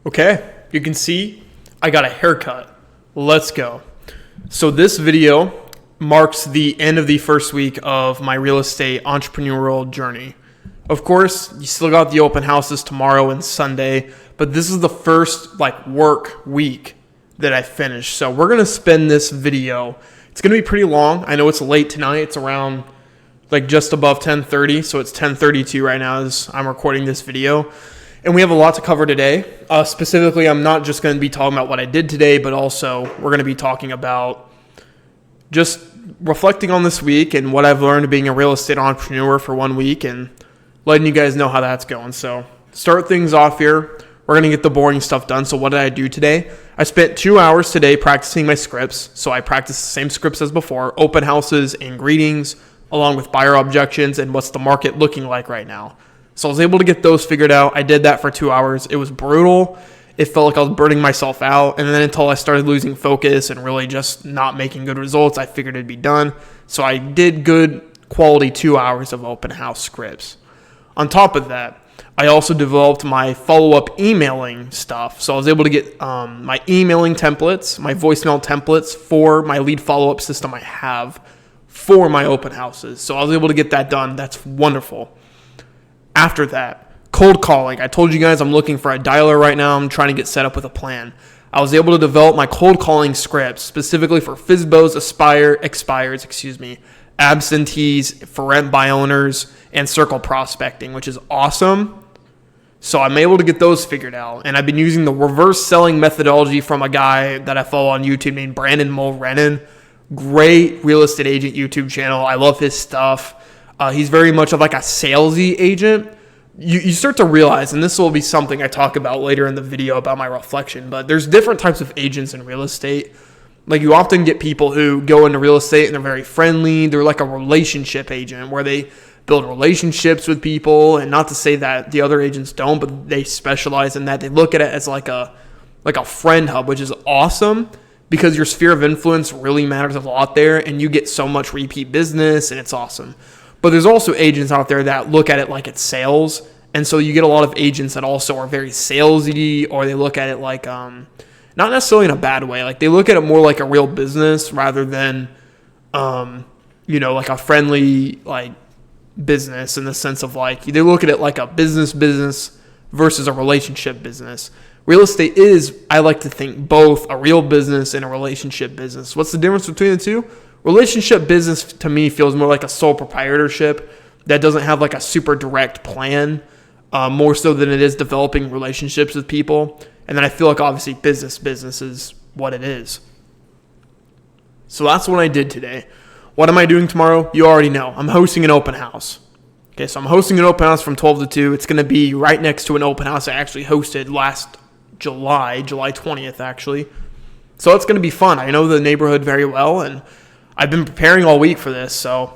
Okay, you can see I got a haircut. Let's go. So this video marks the end of the first week of my real estate entrepreneurial journey. Of course, you still got the open houses tomorrow and Sunday, but this is the first work week that I finished. So we're going to spend this video. It's going to be pretty long. I know it's late tonight. It's around just above 10:30. So it's 10:32 right now as I'm recording this video. And we have a lot to cover today. Specifically, I'm not just going to be talking about what I did today, but also we're going to be talking about just reflecting on this week and what I've learned being a real estate entrepreneur for 1 week and letting you guys know how that's going. So start things off here. We're going to get the boring stuff done. So what did I do today? I spent 2 hours today practicing my scripts. So I practiced the same scripts as before: open houses and greetings, along with buyer objections and what's the market looking like right now. So I was able to get those figured out. I did that for 2 hours. It was brutal. It felt like I was burning myself out. And then until I started losing focus and really just not making good results, I figured it'd be done. So I did good quality 2 hours of open house scripts. On top of that, I also developed my follow-up emailing stuff. So I was able to get my emailing templates, my voicemail templates for my lead follow-up system I have for my open houses. So I was able to get that done. That's wonderful. After that, cold calling. I told you guys I'm looking for a dialer right now. I'm trying to get set up with a plan. I was able to develop my cold calling scripts specifically for FSBOs, expires, absentees, for rent by owners, and circle prospecting, which is awesome. So I'm able to get those figured out. And I've been using the reverse selling methodology from a guy that I follow on YouTube named Brandon Mulrennan. Great real estate agent YouTube channel. I love his stuff. He's very much of a salesy agent. You start to realize, and this will be something I talk about later in the video about my reflection, but there's different types of agents in real estate. You often get people who go into real estate and they're very friendly. They're like a relationship agent where they build relationships with people, and not to say that the other agents don't, but they specialize in that. They look at it as like a friend hub, which is awesome because your sphere of influence really matters a lot there, and you get so much repeat business, and it's awesome. But there's also agents out there that look at it like it's sales. And so you get a lot of agents that also are very salesy, or they look at it not necessarily in a bad way. They look at it more like a real business rather than, a friendly, business, in the sense of they look at it like a business versus a relationship business. Real estate is, I like to think, both a real business and a relationship business. What's the difference between the two? Relationship business to me feels more like a sole proprietorship that doesn't have a super direct plan, more so than it is developing relationships with people. And then I feel obviously business is what it is. So that's what I did today. What am I doing tomorrow? You already know. I'm hosting an open house. Okay, so I'm hosting an open house from 12 to 2. It's going to be right next to an open house I actually hosted last July 20th actually. So it's going to be fun. I know the neighborhood very well, and I've been preparing all week for this, so,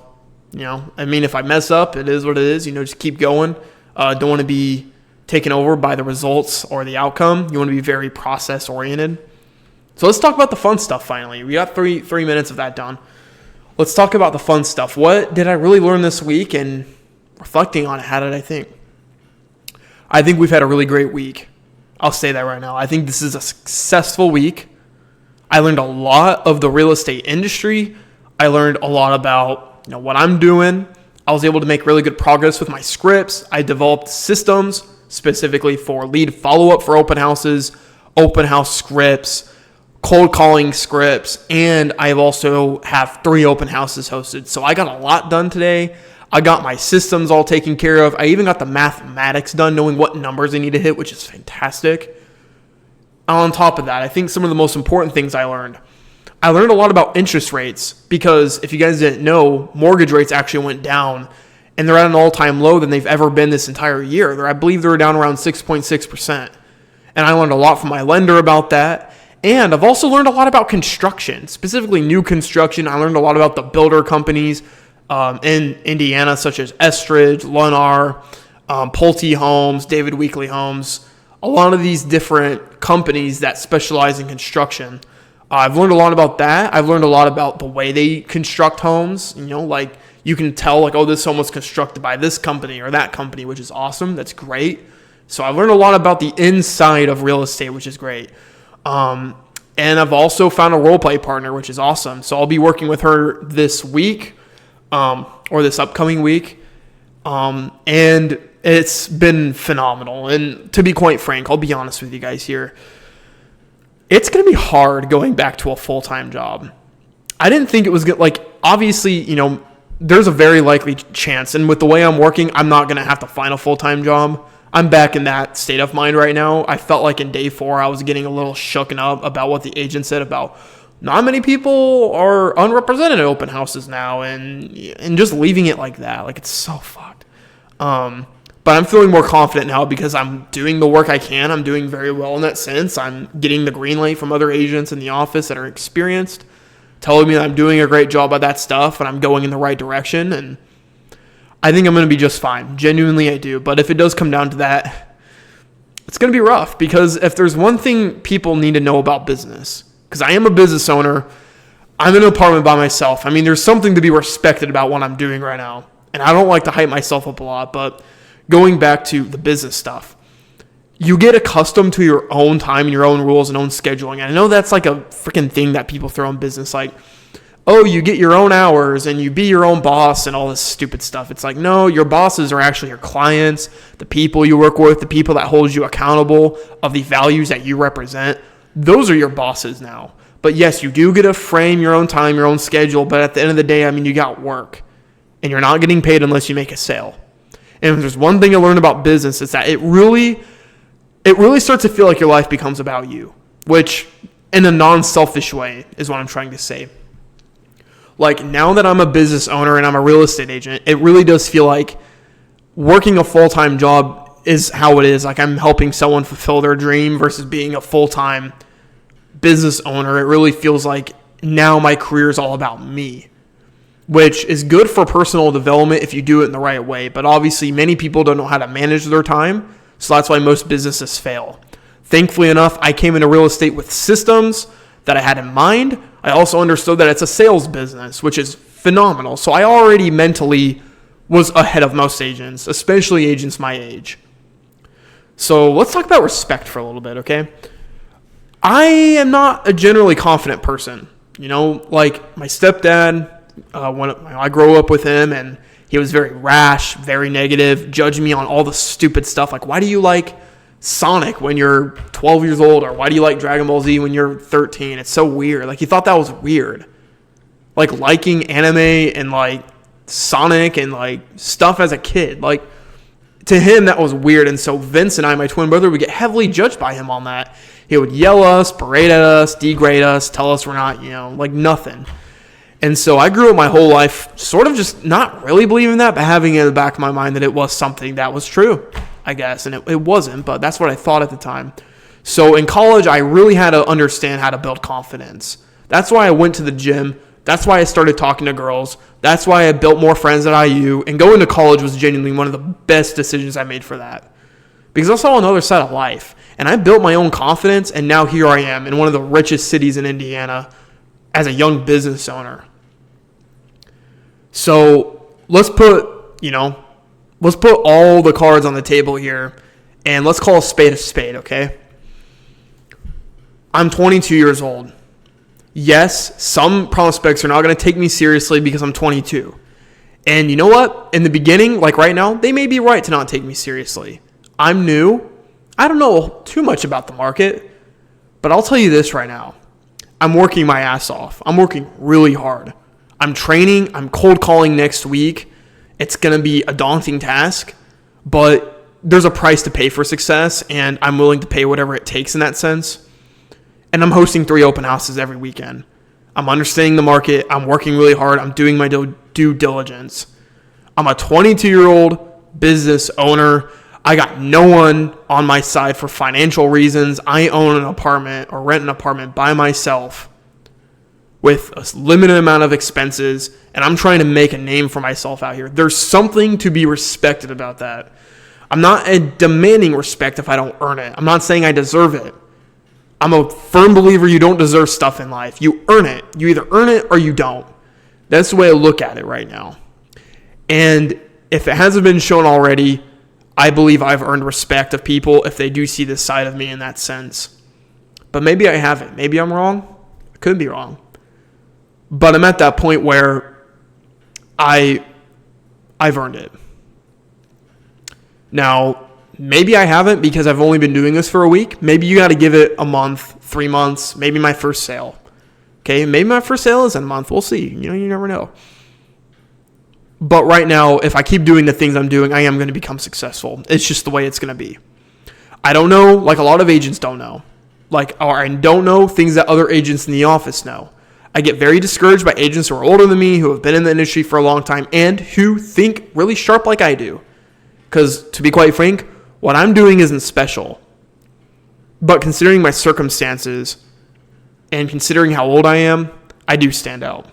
if I mess up, it is what it is. Just keep going. Don't want to be taken over by the results or the outcome. You want to be very process-oriented. So let's talk about the fun stuff finally. We got three minutes of that done. Let's talk about the fun stuff. What did I really learn this week? And reflecting on it, how did I think? I think we've had a really great week. I'll say that right now. I think this is a successful week. I learned a lot of the real estate industry. I learned a lot about what I'm doing. I was able to make really good progress with my scripts. I developed systems specifically for lead follow-up for open houses, open house scripts, cold calling scripts, and I also have 3 open houses hosted. So I got a lot done today. I got my systems all taken care of. I even got the mathematics done, knowing what numbers I need to hit, which is fantastic. On top of that, I think some of the most important things I learned a lot about interest rates, because if you guys didn't know, mortgage rates actually went down, and they're at an all-time low than they've ever been this entire year. I believe they were down around 6.6%. And I learned a lot from my lender about that. And I've also learned a lot about construction, specifically new construction. I learned a lot about the builder companies in Indiana, such as Estridge, Lennar, Pulte Homes, David Weekley Homes, a lot of these different companies that specialize in construction. I've learned a lot about that. I've learned a lot about the way they construct homes. You can tell, oh, this home was constructed by this company or that company, which is awesome. That's great. So I've learned a lot about the inside of real estate, which is great. And I've also found a role play partner, which is awesome. So I'll be working with her this week, or this upcoming week. And it's been phenomenal. And to be quite frank, I'll be honest with you guys here. It's going to be hard going back to a full-time job. I didn't think it was good. Like, obviously, there's a very likely chance. And with the way I'm working, I'm not going to have to find a full-time job. I'm back in that state of mind right now. I felt like in day 4, I was getting a little shooken up about what the agent said about not many people are unrepresented at open houses now, and just leaving it like that. Like, it's so fucked. But I'm feeling more confident now because I'm doing the work I can. I'm doing very well in that sense. I'm getting the green light from other agents in the office that are experienced, telling me that I'm doing a great job at that stuff and I'm going in the right direction. And I think I'm going to be just fine. Genuinely, I do. But if it does come down to that, it's going to be rough, because if there's one thing people need to know about business, because I am a business owner, I'm in an apartment by myself. I mean, there's something to be respected about what I'm doing right now. And I don't like to hype myself up a lot, but going back to the business stuff, you get accustomed to your own time and your own rules and own scheduling. And I know that's like a freaking thing that people throw in business, like, oh, you get your own hours and you be your own boss and all this stupid stuff. It's like, no, your bosses are actually your clients, the people you work with, the people that hold you accountable of the values that you represent. Those are your bosses now. But yes, you do get to frame your own time, your own schedule. But at the end of the day, I mean, you got work and you're not getting paid unless you make a sale. And if there's one thing I learned about business, it's that it really starts to feel like your life becomes about you, which in a non-selfish way is what I'm trying to say. Like, now that I'm a business owner and I'm a real estate agent, it really does feel like working a full-time job is how it is. Like, I'm helping someone fulfill their dream versus being a full-time business owner. It really feels like now my career is all about me, which is good for personal development if you do it in the right way. But obviously, many people don't know how to manage their time, so that's why most businesses fail. Thankfully enough, I came into real estate with systems that I had in mind. I also understood that it's a sales business, which is phenomenal. So I already mentally was ahead of most agents, especially agents my age. So let's talk about respect for a little bit, okay? I am not a generally confident person. Like my stepdad, when I grew up with him, and he was very rash, very negative, judged me on all the stupid stuff. Like, why do you like Sonic when you're 12 years old, or why do you like Dragon Ball Z when you're 13? It's so weird. Like, he thought that was weird. Like, liking anime and like Sonic and like stuff as a kid. Like, to him, that was weird. And so Vince and I, my twin brother, would get heavily judged by him on that. He would yell us, berate at us, degrade us, tell us we're not, like nothing. And so I grew up my whole life sort of just not really believing that, but having it in the back of my mind that it was something that was true, I guess. And it wasn't, but that's what I thought at the time. So in college, I really had to understand how to build confidence. That's why I went to the gym. That's why I started talking to girls. That's why I built more friends at IU. And going to college was genuinely one of the best decisions I made for that, because I saw another side of life. And I built my own confidence, and now here I am in one of the richest cities in Indiana as a young business owner. So let's put all the cards on the table here, and let's call a spade, okay? I'm 22 years old. Yes, some prospects are not going to take me seriously because I'm 22. And you know what? In the beginning, like right now, they may be right to not take me seriously. I'm new. I don't know too much about the market, but I'll tell you this right now. I'm working my ass off. I'm working really hard. I'm training. I'm cold calling next week. It's going to be a daunting task, but there's a price to pay for success, and I'm willing to pay whatever it takes in that sense. And I'm hosting 3 open houses every weekend. I'm understanding the market. I'm working really hard. I'm doing my due diligence. I'm a 22-year-old business owner. I got no one on my side for financial reasons. I own an apartment or rent an apartment by myself with a limited amount of expenses, and I'm trying to make a name for myself out here. There's something to be respected about that. I'm not demanding respect if I don't earn it. I'm not saying I deserve it. I'm a firm believer you don't deserve stuff in life. You earn it. You either earn it or you don't. That's the way I look at it right now. And if it hasn't been shown already, I believe I've earned respect of people if they do see this side of me in that sense. But maybe I haven't. Maybe I'm wrong. I could be wrong. But I'm at that point where I've earned it. Now, maybe I haven't because I've only been doing this for a week. Maybe you got to give it a month, 3 months, maybe my first sale. Okay, maybe my first sale is in a month. We'll see. You never know. But right now, if I keep doing the things I'm doing, I am going to become successful. It's just the way it's going to be. I don't know, like a lot of agents don't know. Or I don't know things that other agents in the office know. I get very discouraged by agents who are older than me, who have been in the industry for a long time, and who think really sharp like I do. Because, to be quite frank, what I'm doing isn't special. But considering my circumstances and considering how old I am, I do stand out.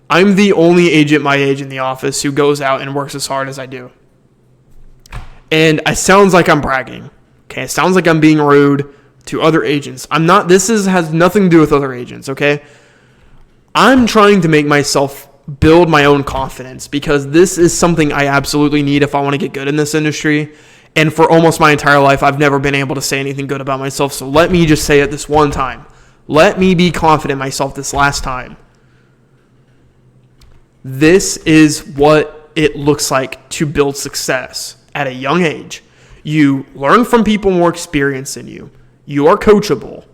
I'm the only agent my age in the office who goes out and works as hard as I do. And it sounds like I'm bragging. Okay, it sounds like I'm being rude to other agents. I'm not. Has nothing to do with other agents, okay? I'm trying to make myself build my own confidence because this is something I absolutely need if I want to get good in this industry. And for almost my entire life, I've never been able to say anything good about myself. So let me just say it this one time. Let me be confident in myself this last time. This is what it looks like to build success at a young age. You learn from people more experienced than you. You are coachable.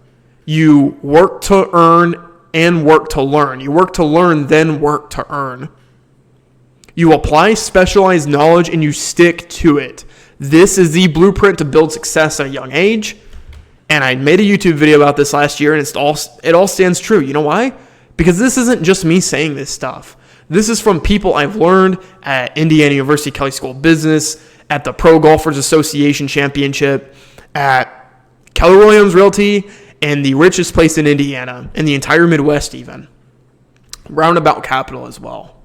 You work to earn and work to learn. You work to learn, then work to earn. You apply specialized knowledge and you stick to it. This is the blueprint to build success at a young age. And I made a YouTube video about this last year, and it all stands true. You know why? Because this isn't just me saying this stuff. This is from people I've learned at Indiana University Kelley School of Business, at the Pro Golfers Association Championship, at Keller Williams Realty, and the richest place in Indiana, in the entire Midwest even. Roundabout Capital as well.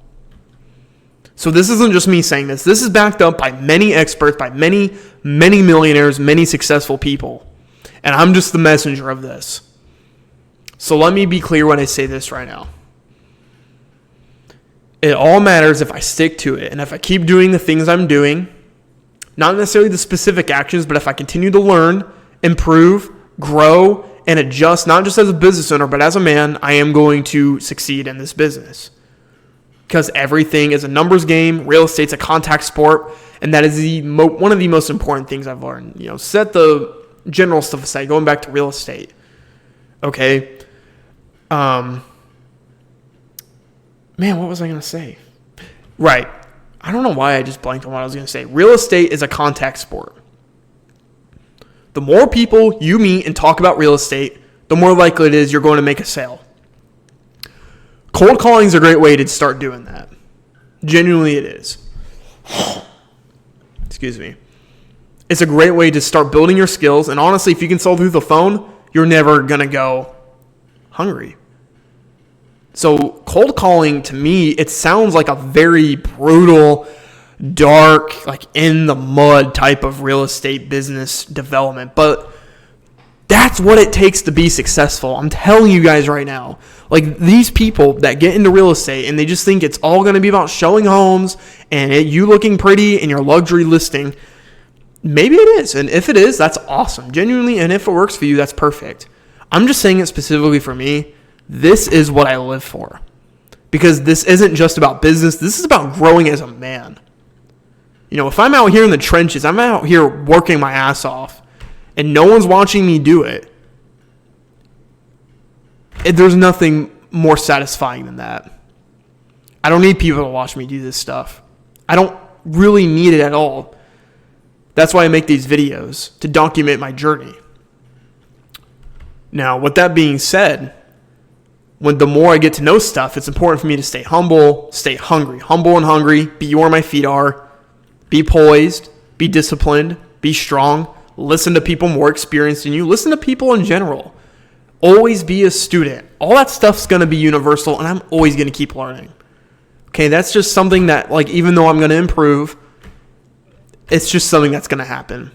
So this isn't just me saying this. This is backed up by many experts, by many, many millionaires, many successful people. And I'm just the messenger of this. So let me be clear when I say this right now. It all matters if I stick to it and if I keep doing the things I'm doing, not necessarily the specific actions, but if I continue to learn, improve, grow, and adjust, not just as a business owner, but as a man, I am going to succeed in this business. Because everything is a numbers game, real estate's a contact sport, and that is one of the most important things I've learned. Set the general stuff aside, going back to real estate. Okay. Man, what was I going to say? Right. I don't know why I just blanked on what I was going to say. Real estate is a contact sport. The more people you meet and talk about real estate, the more likely it is you're going to make a sale. Cold calling is a great way to start doing that. Genuinely it is. Excuse me. It's a great way to start building your skills. And honestly, if you can sell through the phone, you're never going to go hungry. So cold calling, to me, it sounds like a very brutal, dark, like in the mud type of real estate business development. But that's what it takes to be successful. I'm telling you guys right now. Like these people that get into real estate and they just think it's all going to be about showing homes and you looking pretty in your luxury listing. Maybe it is. And if it is, that's awesome. Genuinely. And if it works for you, that's perfect. I'm just saying it specifically for me. This is what I live for. Because this isn't just about business. This is about growing as a man. If I'm out here in the trenches, I'm out here working my ass off, and no one's watching me do it, there's nothing more satisfying than that. I don't need people to watch me do this stuff. I don't really need it at all. That's why I make these videos, to document my journey. Now, with that being said, the more I get to know stuff, it's important for me to stay humble, stay hungry. Humble and hungry, be where my feet are, be poised, be disciplined, be strong, listen to people more experienced than you, listen to people in general. Always be a student. All that stuff's going to be universal, and I'm always going to keep learning. Okay, that's just something that, even though I'm going to improve, it's just something that's going to happen.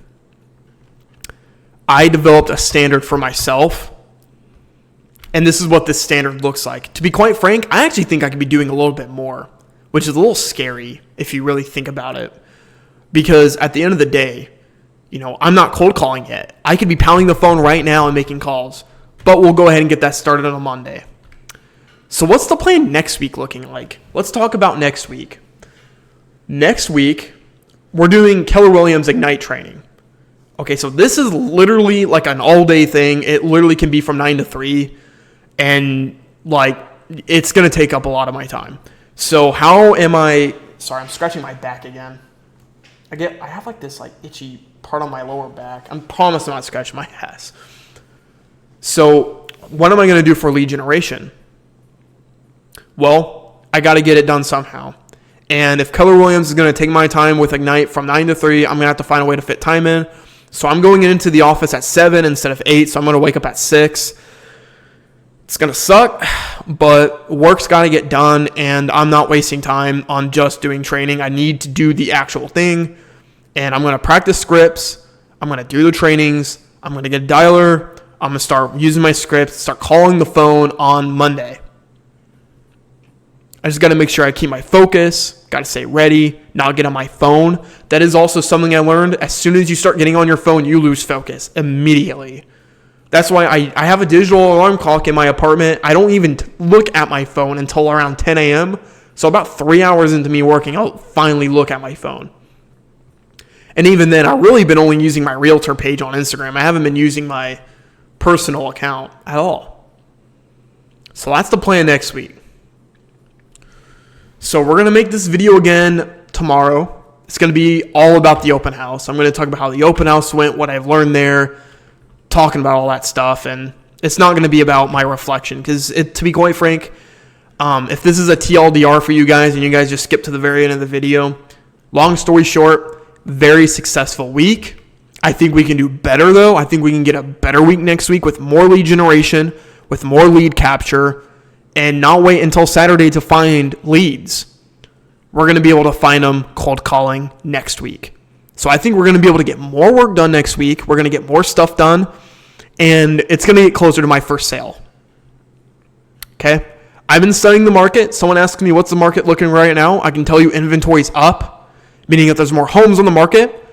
I developed a standard for myself. And this is what this standard looks like. To be quite frank, I actually think I could be doing a little bit more, which is a little scary if you really think about it. Because at the end of the day, I'm not cold calling yet. I could be pounding the phone right now and making calls, but we'll go ahead and get that started on a Monday. So what's the plan next week looking like? Let's talk about next week. Next week, we're doing Keller Williams Ignite training. Okay, so this is literally like an all-day thing. It literally can be from 9 to 3, and it's going to take up a lot of my time. So sorry, I'm scratching my back again. I have this itchy part on my lower back. I promise I'm not scratching my ass. So what am I going to do for lead generation? Well, I got to get it done somehow. And if Keller Williams is going to take my time with Ignite from 9 to 3, I'm going to have to find a way to fit time in. So I'm going into the office at 7 instead of 8, so I'm going to wake up at 6. It's going to suck, but work's got to get done, and I'm not wasting time on just doing training. I need to do the actual thing, and I'm going to practice scripts. I'm going to do the trainings. I'm going to get a dialer. I'm going to start using my scripts, start calling the phone on Monday. I just got to make sure I keep my focus, got to stay ready, not get on my phone. That is also something I learned. As soon as you start getting on your phone, you lose focus immediately. That's why I have a digital alarm clock in my apartment. I don't even look at my phone until around 10 a.m. So about 3 hours into me working, I'll finally look at my phone. And even then, I've really been only using my realtor page on Instagram. I haven't been using my personal account at all. So that's the plan next week. So we're going to make this video again tomorrow. It's going to be all about the open house. I'm going to talk about how the open house went, what I've learned there, talking about all that stuff. And it's not going to be about my reflection because, to be quite frank, if this is a TLDR for you guys and you guys just skip to the very end of the video, long story short, very successful week. I think we can do better, though. I think we can get a better week next week with more lead generation, with more lead capture, and not wait until Saturday to find leads. We're going to be able to find them cold calling next week. So I think we're going to be able to get more work done next week. We're going to get more stuff done, and it's going to get closer to my first sale. Okay? I've been studying the market. Someone asked me, what's the market looking right now? I can tell you inventory's up, meaning that there's more homes on the market.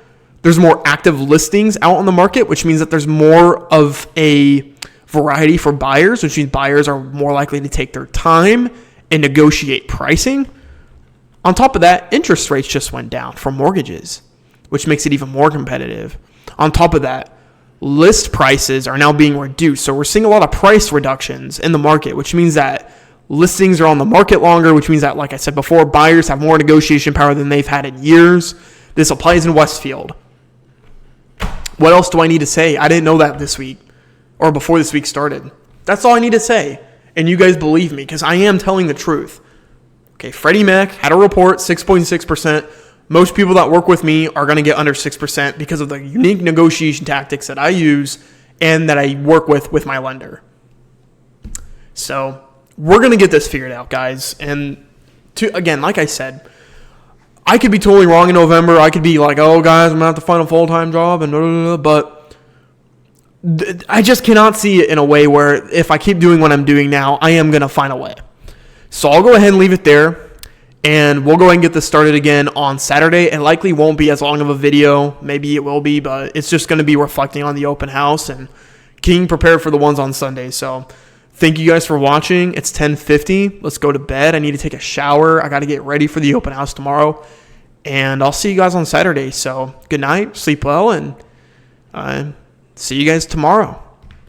There's more active listings out on the market, which means that there's more of a variety for buyers, which means buyers are more likely to take their time and negotiate pricing. On top of that, interest rates just went down for mortgages, which makes it even more competitive. On top of that, list prices are now being reduced. So we're seeing a lot of price reductions in the market, which means that listings are on the market longer, which means that, like I said before, buyers have more negotiation power than they've had in years. This applies in Westfield. What else do I need to say? I didn't know that this week or before this week started. That's all I need to say. And you guys believe me because I am telling the truth. Okay, Freddie Mac had a report, 6.6%. Most people that work with me are going to get under 6% because of the unique negotiation tactics that I use and that I work with my lender. So we're going to get this figured out, guys. And again, like I said, I could be totally wrong in November. I could be like, oh, guys, I'm going to have to find a full-time job, and blah, blah, blah, but I just cannot see it in a way where if I keep doing what I'm doing now, I am going to find a way. So I'll go ahead and leave it there, and we'll go ahead and get this started again on Saturday. It likely won't be as long of a video. Maybe it will be, but it's just going to be reflecting on the open house and getting prepared for the ones on Sunday. So thank you guys for watching. It's 10:50. Let's go to bed. I need to take a shower. I got to get ready for the open house tomorrow. And I'll see you guys on Saturday. So good night, sleep well, and see you guys tomorrow.